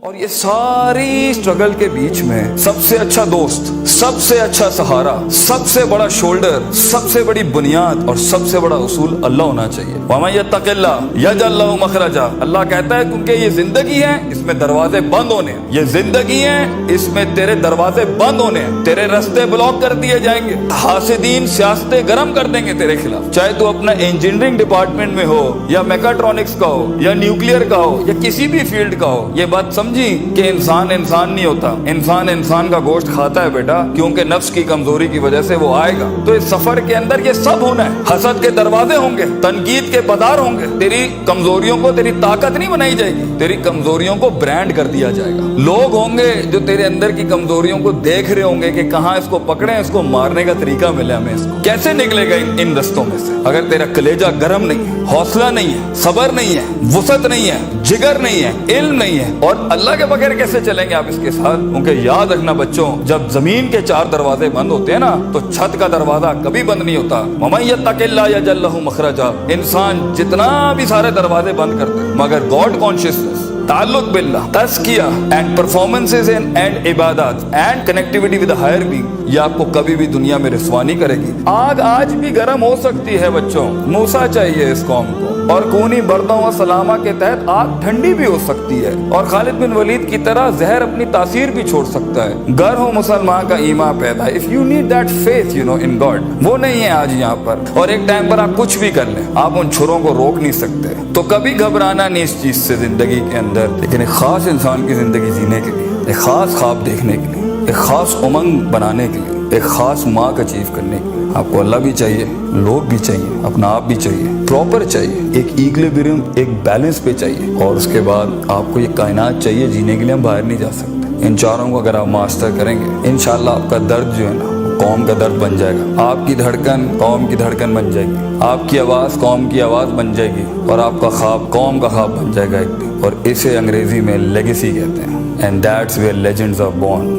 اور یہ ساری اسٹرگل کے بیچ میں سب سے اچھا دوست، سب سے اچھا سہارا، سب سے بڑا شولڈر، سب سے بڑی بنیاد اور سب سے بڑا اصول اللہ ہونا چاہیے۔ وَمَن يَتَّقِ اللَّهَ يَجْعَل لَّهُ مَخْرَجًا، اللہ کہتا ہے کیونکہ یہ زندگی ہے، اس میں دروازے بند ہونے ہیں، یہ زندگی ہے، اس میں تیرے دروازے بند ہونے ہیں، تیرے رستے بلاک کر دیے جائیں گے، حاسدین سیاستیں گرم کر دیں گے تیرے خلاف، چاہے تو اپنا انجینئرنگ ڈپارٹمنٹ میں ہو یا میکاٹرونکس کا ہو یا نیوکلیئر کا ہو یا کسی بھی فیلڈ کا ہو۔ یہ بات سمجھی کہ انسان نہیں ہوتا، انسان کا گوشت کھاتا ہے بیٹا، کیونکہ نفس کی کمزوری کی وجہ سے وہ آئے گا۔ تو اس سفر کے اندر یہ سب ہونا ہے، حسد کے دروازے ہوں گے، تنقید کے بازار ہوں گے، تیری کمزوریوں کو تیری طاقت نہیں بنائی جائے گی، تیری کمزوریوں کو برانڈ کر دیا جائے گا۔ لوگ ہوں گے جو تیرے اندر کی کمزوریوں کو دیکھ رہے ہوں گے کہ کہاں اس کو پکڑیں، اس کو مارنے کا طریقہ ملے ہمیں، اس کو کیسے نکلے گا ان رستوں میں سے۔ اگر تیرا کلیجہ گرم نہیں ہے، حوصلہ نہیں ہے، صبر نہیں ہے، وسعت نہیں ہے، جگر نہیں ہے، علم نہیں ہے، اور اللہ کے بغیر کیسے چلیں گے آپ اس کے ساتھ؟ کیونکہ یاد رکھنا بچوں، جب زمین کے 4 دروازے بند ہوتے ہیں نا تو چھت کا دروازہ کبھی بند نہیں ہوتا۔ وَمَن يَتَّقِ اللَّهَ يَجْعَل لَّهُ مَخْرَجًا، انسان جتنا بھی سارے دروازے بند کرتے ہیں، مگر گاڈ کانشیسنس، تعلق باللہ، تزکیہ اینڈ پرفارمنسز اینڈ عبادات and connectivity with higher being, یہ آپ کو کبھی بھی دنیا میں رسوا نہیں کرے گی۔ آگ آج بھی گرم ہو سکتی ہے بچوں، موسیٰ چاہیے اس قوم کو، اور کونی بردوں و سلامہ کے تحت آگ ٹھنڈی بھی ہو سکتی ہے، اور خالد بن ولید کی طرح زہر اپنی تاثیر بھی چھوڑ سکتا ہے۔ گر ہو مسلمان کا ایمان پیدا، if you need that faith in God، وہ نہیں ہے آج یہاں پر، اور ایک ٹائم پر آپ کچھ بھی کر لیں، آپ ان چھروں کو روک نہیں سکتے۔ تو کبھی گھبرانا نہیں اس چیز سے زندگی کے اندر، لیکن ایک خاص انسان کی زندگی جینے کے لیے، ایک خاص خواب دیکھنے کے لیے، ایک خاص امنگ بنانے کے لیے، ایک خاص مارک اچیو کرنے کے لیے آپ کو اللہ بھی چاہیے، لوگ بھی چاہیے، اپنا آپ بھی چاہیے، پراپر چاہیے، ایک ایکویلبریم، ایک بیلنس پہ چاہیے، اور اس کے بعد آپ کو یہ کائنات چاہیے جینے کے لیے ہم باہر نہیں جا سکتے۔ ان چاروں کو اگر آپ ماسٹر کریں گے، انشاءاللہ آپ کا درد جو ہے نا قوم کا درد بن جائے گا، آپ کی دھڑکن قوم کی دھڑکن بن جائے گی، آپ کی آواز قوم کی آواز بن جائے گی، اور آپ کا خواب قوم کا خواب بن جائے گا ایک دن، اور اسے انگریزی میں لیگیسی کہتے ہیں، and that's where legends are born.